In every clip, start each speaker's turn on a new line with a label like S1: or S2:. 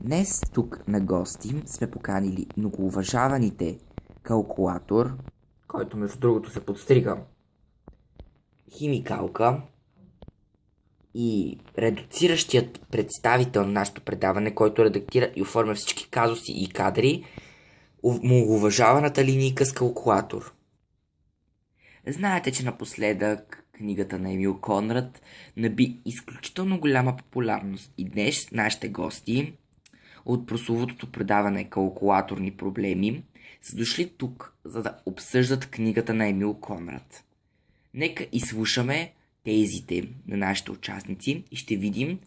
S1: Днес тук на гости сме поканили многоуважаваните калкулатор, който между другото се подстрига, химикалка и редуциращият представител на нашето предаване, който редактира и оформя всички казуси и кадри, многоуважаваната линейка с калкулатор. Знаете, че напоследък книгата на Емил Конрад наби изключително голяма популярност и днес нашите гости от прословутото предаване Калкулаторни проблеми са дошли тук, за да обсъждат книгата на Емил Конрад. Нека изслушаме тезите на нашите участници и ще видим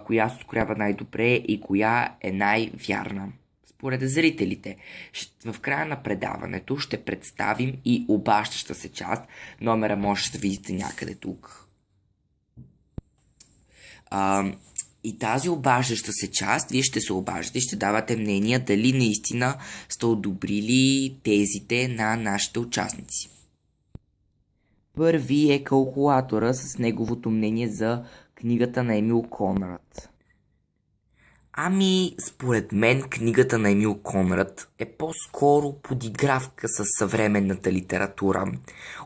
S1: коя се ускорява най-добре и коя е най-вярна. Според зрителите, в края на предаването ще представим и обаждаща се част. Номера може да видите някъде тук. И тази обаждаща се част, вие ще се обаждате и ще давате мнения дали наистина сте одобрили тезите на нашите участници. Първи е калкулатора с неговото мнение за книгата на Емил Конрад. Според мен книгата на Емил Конрад е по-скоро подигравка с съвременната литература,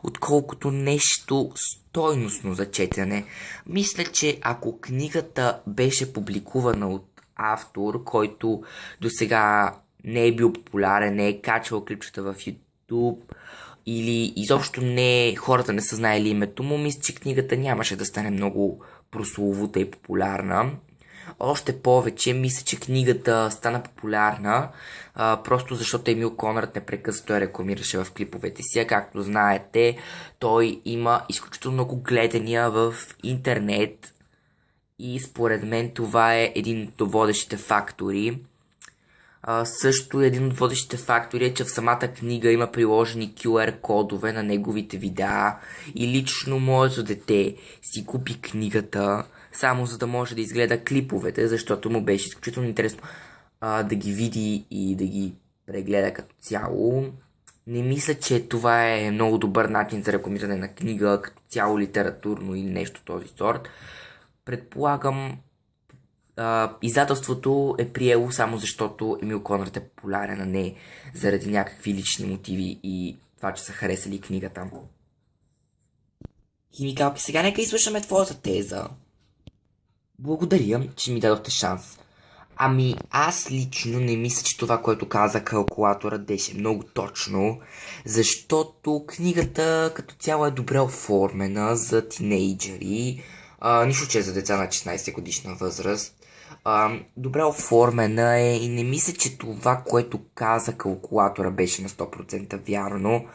S1: отколкото нещо стойностно за четене. Мисля, че ако книгата беше публикувана от автор, който досега не е бил популярен, не е качвал клипчета в YouTube или изобщо хората не са знаели името му, мисля, че книгата нямаше да стане много прословута и популярна. Още повече, мисля, че книгата стана популярна, просто защото Емил Конрад непрекъснато я рекламираше в клиповете си. Както знаете, той има изключително много гледания в интернет и според мен това е един от водещите фактори. Също един от водещите фактори е, че в самата книга има приложени QR кодове на неговите видеа и лично моето дете си купи книгата само за да може да изгледа клиповете, защото му беше изключително интересно да ги види и да ги прегледа като цяло. Не мисля, че това е много добър начин за рекламиране на книга, като цяло литературно или нещо този сорт. Предполагам, издателството е приело само защото Емил Конрад е популярен, а не заради някакви лични мотиви и това, че са харесали книгата. Химикалки, сега нека изслушаме твоята теза. Благодаря, че ми дадохте шанс. Аз лично не мисля, че това, което каза калкулаторът, беше много точно, защото книгата като цяло е добре оформена за тинейджери, нищо че е за деца на 16 годишна възраст. Добре оформена е и не мисля, че това, което каза калкулатора, беше на 100% вярно.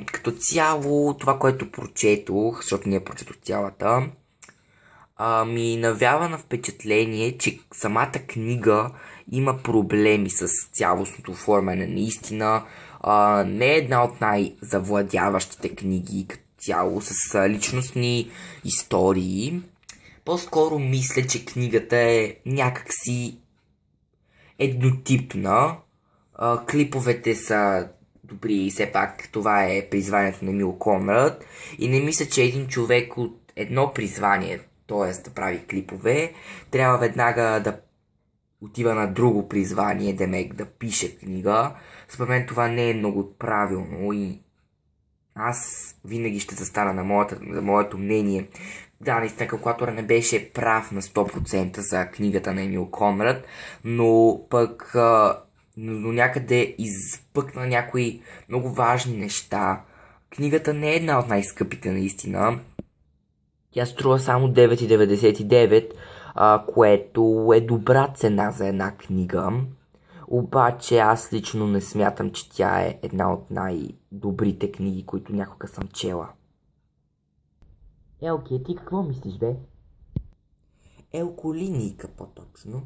S1: Като цяло, това, което прочетох, защото ние прочетох цялата, ми навява на впечатление, че самата книга има проблеми с цялостното оформяне. Наистина не е една от най-завладяващите книги като цяло с личностни истории. По-скоро мисля, че книгата е някакси еднотипна. Клиповете са добри и все пак това е призванието на Емил Конрад. И не мисля, че един човек от едно призвание, т.е. да прави клипове, трябва веднага да отива на друго призвание, да пише книга. Според мен това не е много правилно и аз винаги ще застана на моето мнение. Да, наистина калкулатора не беше прав на 100% за книгата на Емил Конрад, но пък до някъде изпъкна някои много важни неща. Книгата не е една от най-скъпите наистина. Тя струва само 9,99, което е добра цена за една книга. Обаче аз лично не смятам, че тя е една от най-добрите книги, които някога съм чела. Елки, ти какво мислиш, бе? Елколинийка по-точно.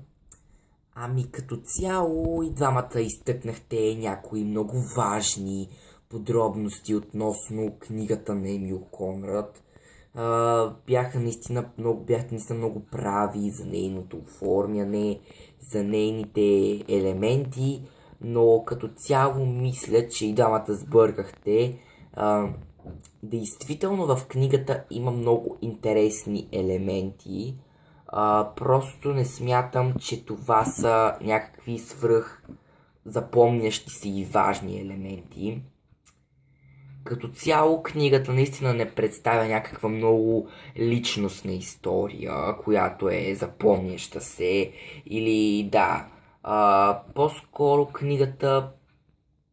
S1: Като цяло и двамата изтъкнахте някои много важни подробности относно книгата на Емил Конрад. Бяхте наистина много прави за нейното оформяне, за нейните елементи, но като цяло мисля, че и двамата сбъркахте. Действително в книгата има много интересни елементи, Просто не смятам, че това са някакви свръх запомнящи се и важни елементи. Като цяло книгата наистина не представя някаква много личностна история, която е запомняща се или да. По-скоро книгата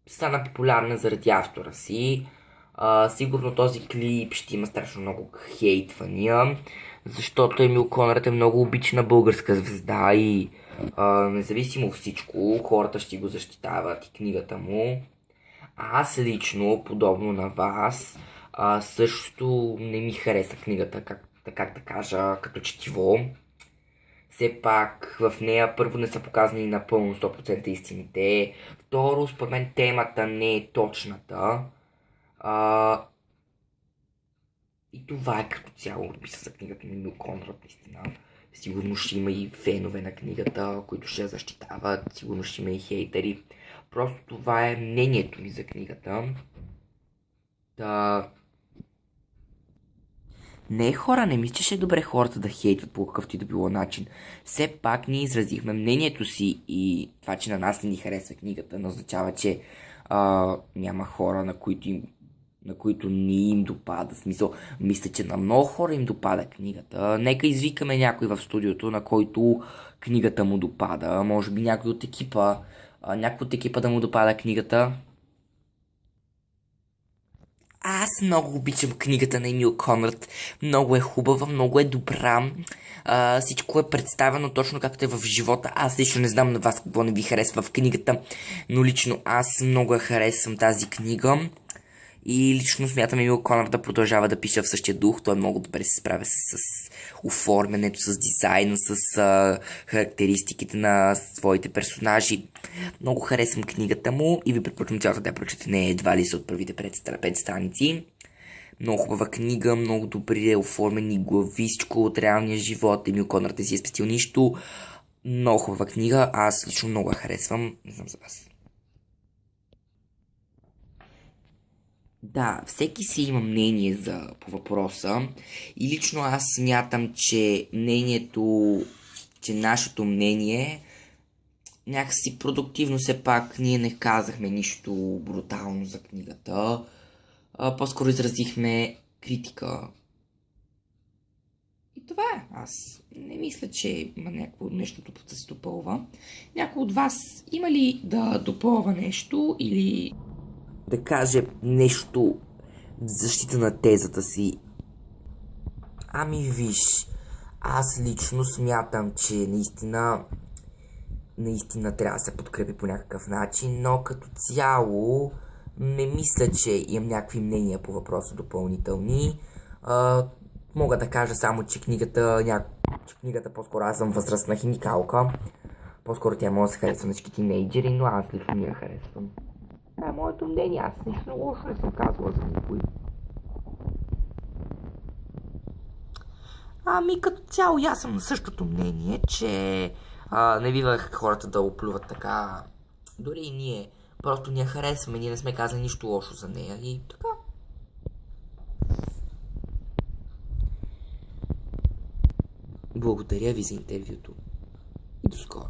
S1: стана популярна заради автора си. Сигурно този клип ще има страшно много хейтвания, защото Емил Конрад е много обичана българска звезда и независимо от всичко, хората ще го защитават и книгата му. Аз лично, подобно на вас, също не ми хареса книгата, как да кажа, като четиво. Все пак в нея първо не са показани напълно 100% истините. Второ, според мен темата не е точната. И това е като цяло мисля за книгата на Емил Конрад, наистина. Сигурно ще има и фенове на книгата, които ще я защитават. Сигурно ще има и хейтери. Просто това е мнението ми за книгата. Не, хора, не мисля, че е добре хората да хейтват по какъвто и да било начин. Все пак ние изразихме мнението си и това, че на нас не ни харесва книгата, не означава, че няма хора, на които не им допада. Смисъл, мисля, че на много хора им допада книгата. Нека извикаме някой в студиото, на който книгата му допада. Може би някой от екипа да му допада книгата. Аз много обичам книгата на Емил Конрад. Много е хубава, много е добра. Всичко е представено точно както е в живота. Аз лично не знам на вас какво не ви харесва в книгата, но лично аз много я харесвам тази книга. И лично смятам Емил Конрад да продължава да пише в същия дух. Той много добре се справя с оформянето, с дизайна, с характеристиките на своите персонажи. Много харесвам книгата му и ви препоръчвам цялата да я прочете, не едва ли са от първите 5 страници. Много хубава книга, много добре оформени глави, всичко от реалния живот. Емил Конрад не си е спестил нищо. Много хубава книга, аз лично много я харесвам. Не знам за вас. Да, всеки си има мнение по въпроса и лично аз смятам, че нашето мнение някакси продуктивно, все пак ние не казахме нищо брутално за книгата, по-скоро изразихме критика. И това е. Аз не мисля, че има нещо да се допълва. Някой от вас има ли да допълва нещо или да каже нещо в защита на тезата си? Ами виж, аз лично смятам, че наистина трябва да се подкрепи по някакъв начин, но като цяло не мисля, че имам някакви мнения по въпроса допълнителни. Мога да кажа само, че книгата по-скоро аз съм възрастна химикалка. По-скоро тя може да се харесва на всички тинейджери, но аз лично не я харесвам. Това е моето мнение, аз нищо лошо не съм казвала за никой. Ами като цяло аз съм на същото мнение, че не бива хората да оплюват така. Дори и ние. Просто ние харесваме, ние не сме казали нищо лошо за нея и така. Благодаря ви за интервюто. И до скоро.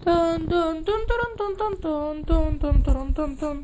S1: Dun dun dun dun dun dun dun dun dun dun dun dun.